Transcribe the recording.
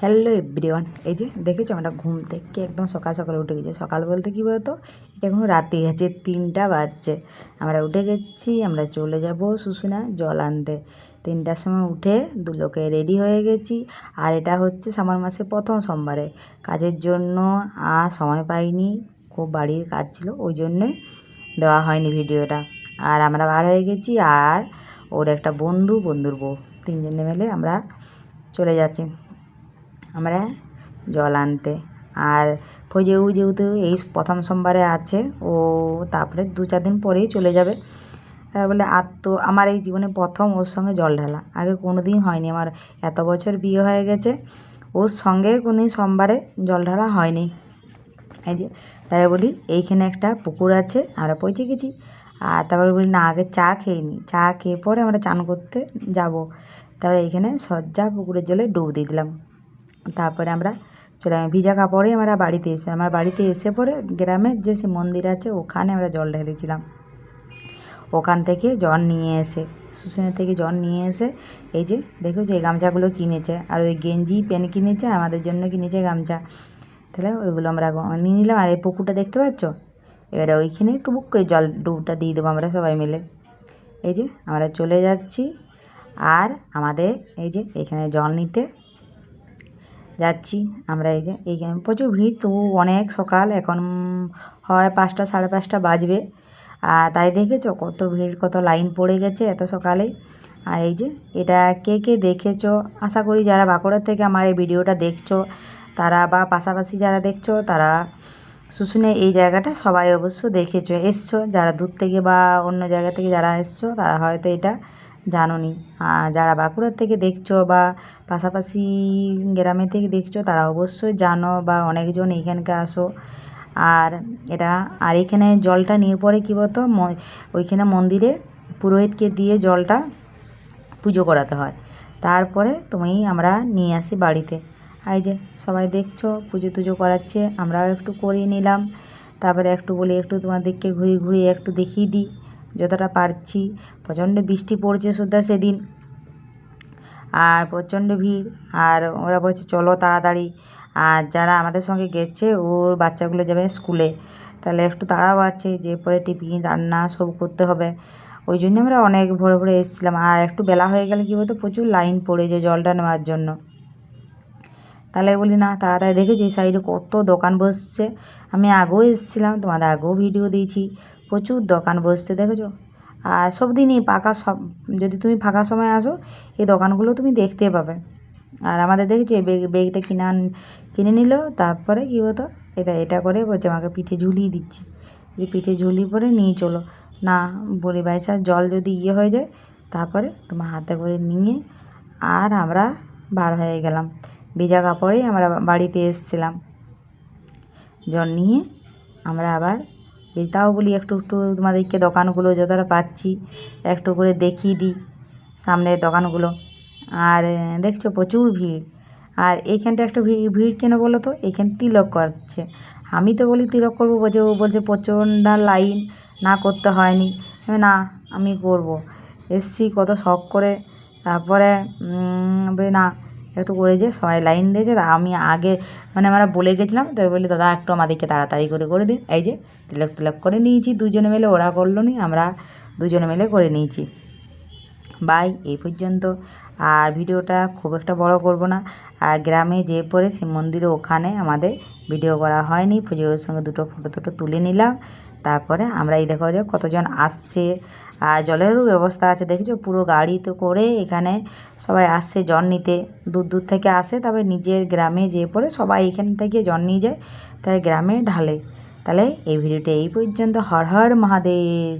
Hello everyone, এই যে দেখেছো আমরা ঘুম থেকে একদম সকাল সকালে উঠে গেছি। সকাল বলতে কী বলতো, এটা এখনো রাতে আছে, 3টা বাজছে। আমরা উঠে গেছি, আমরা চলে যাব শুশুনা জল আনতে। 3টার সময় উঠে দুলোকে রেডি হয়ে গেছি। আর এটা হচ্ছে শ্রাবণ মাসের প্রথম সোমবারে। কাজের জন্য আর সময় পাইনি, খুব বাড়ির কাজ ছিল, ওই জন্যে দেওয়া হয়নি ভিডিওটা। আর আমরা বার হয়ে গেছি, আর ওর একটা বন্ধুর বউ, 3জনে মিলে আমরা চলে যাচ্ছি আমরা জল আনতে। আর ফজেও যেহেতু এই প্রথম সোমবারে আছে, ও তারপরে 2-4 দিন পরেই চলে যাবে। তাই বলে আর তো আমার এই জীবনে প্রথম ওর সঙ্গে জল ঢালা, আগে কোনো দিন হয়নি। আমার এত বছর বিয়ে হয়ে গেছে, ওর সঙ্গে কোনো দিন সোমবারে জল ঢালা হয়নি। এই যে তাই বলি এইখানে একটা পুকুর আছে, আমরা পৌঁছে গেছি। আর তারপরে বলি না, আগে চা খেয়ে নিই, চা খেয়ে পরে আমরা চান করতে যাব। তারপরে এইখানে সজ্জা পুকুরের জলে ডুব দিয়ে দিলাম। তারপরে আমরা চলে ভিজা কাপড়ে আমরা বাড়িতে এসেছিলাম। আমার বাড়িতে এসে পরে গ্রামের যে সে মন্দির আছে ওখানে আমরা জল ঢেলেছিলাম। ওখান থেকে জল নিয়ে এসে, শুশুনিয়া থেকে জল নিয়ে এসে এই যে দেখেছো এই গামছাগুলো কিনেছে, আর ওই গেঞ্জি প্যান্ট কিনেছে, আমাদের জন্য কিনেছে গামছা। তাহলে ওইগুলো আমরা নিয়ে নিলাম। আর এই পুকুরটা দেখতে পাচ্ছ, এবারে ওইখানে টুবুক করে জল ডুবটা দিয়ে দেবো আমরা সবাই মিলে। এই যে আমরা চলে যাচ্ছি। আর আমাদের এই যে এখানে জল নিতে যাচ্ছি আমরা। এই যে এইখানে প্রচুর ভিড়, তবু অনেক সকাল, এখন হয় 5টা 5:30 বাজবে। আর তাই দেখেছো কত ভিড়, কত লাইন পড়ে গেছে এত সকালেই। আর এই যে এটা কে কে দেখেছো, আশা করি যারা বাঁকুড়ার থেকে আমার এই ভিডিওটা দেখছো তারা, বা পাশাপাশি যারা দেখছো তারা শুশুনিয়া এই জায়গাটা সবাই অবশ্য দেখেছো, এসছো। যারা দূর থেকে বা অন্য জায়গা থেকে যারা এসছো তারা হয়তো এটা জানোনি। আর যারা বাঁকুড়ার থেকে দেখছো বা পাশাপাশি গ্রামে থেকে দেখছো তারা অবশ্যই জানো, বা অনেকজন এইখানকে আসো। আর এটা আর এখানে জলটা নিয়ে পরে কী বলতো, ওইখানে মন্দিরে পুরোহিতকে দিয়ে জলটা পুজো করাতে হয়, তারপরে আমরা নিয়ে আসি বাড়িতে। এই যে সবাই দেখছো পুজো টুজো করাচ্ছে, আমরাও একটু করিয়ে নিলাম। তারপরে একটু বলি একটু তোমাদেরকে ঘুরিয়ে ঘুরিয়ে একটু দেখিয়ে দিই যতটা পারছি। প্রচণ্ড বৃষ্টি পড়ছে সুদ্ধা সেদিন, আর প্রচণ্ড ভিড়। আর ওরা বলছে চলো তাড়াতাড়ি। আর যারা আমাদের সঙ্গে গেছে ওর বাচ্চাগুলো যাবে স্কুলে, তাহলে একটু তাড়াও আছে, যে পরে টিফিন রান্না সব করতে হবে। ওই জন্য আমরা অনেক ভোরে ভোরে এসেছিলাম। আর একটু বেলা হয়ে গেলে কী বলতো, প্রচুর লাইন পড়ে যায় জলটা নেওয়ার জন্য। তাহলে বলি না তাড়াতাড়ি, দেখেছি এই সাইডে কত দোকান বসছে। আমি আগেও এসেছিলাম, তোমাদের আগেও ভিডিও দিয়েছি, প্রচুর দোকান বসছে দেখেছো। আর সব দিনই যদি তুমি ফাঁকা সময় আসো এই দোকানগুলো তুমি দেখতে পাবে। আর আমাদের দেখেছি এই বেগটা কিনে নিল। তারপরে কী হতো, এটা করে বলছে আমাকে পিঠে ঝুলিয়ে দিচ্ছি, যে পিঠে ঝুলিয়ে পরে নিয়ে চলো। না বলি বাইসা জল যদি হয়ে যায়, তারপরে তোমার হাতে করে নিয়ে আর আমরা বার হয়ে গেলাম। ভিজা কাপড়েই আমরা বাড়িতে এসেছিলাম। জল নিয়ে আমরা আবার তাও বলি একটু একটু তোমাদেরকে দোকানগুলো যতটা পাচ্ছি একটু করে দেখিয়ে দিই সামনের দোকানগুলো। আর দেখছো প্রচুর ভিড়। আর এইখানটা একটু ভিড় কেন বলো তো, এইখানে তিলক করছে। আমি তো বলি তিলক করবো, বলছে ও বলছে প্রচণ্ড লাইন, না করতে হয়নি। না আমি করব, এসছি কত শখ করে। তারপরে বলি না একটু করে, যে সবাই লাইন দিয়েছে, তা আমি আগে আমরা বলে গেছিলাম, তাই বলি দাদা একটু আমাদেরকে তাড়াতাড়ি করে দিন। এই যে তিলক করে নিয়েছি দুজনে মিলে, ওরা করলো নি, আমরা দুজনে মিলে করে নিয়েছি। বাই, এই পর্যন্ত। আর ভিডিওটা খুব একটা বড় করব না। আর গ্রামে যে পরে শিব মন্দিরে ওখানে আমাদের ভিডিও করা হয়নি, পুজোর সঙ্গে দুটো ফটো তুলে নিলাম। তারপরে আমরা এই দেখো যে কতজন আসছে। আর জলেরও ব্যবস্থা আছে দেখেছো, পুরো গাড়িতে করে এখানে সবাই আসছে জল নিতে, দূর দূর থেকে আসে। তবে নিজের গ্রামে যে পরে সবাই এখান থেকে জল নিয়ে যায়, তাই গ্রামে ঢালে। তাহলে এই ভিডিওটা এই পর্যন্ত। হর হর মহাদেব।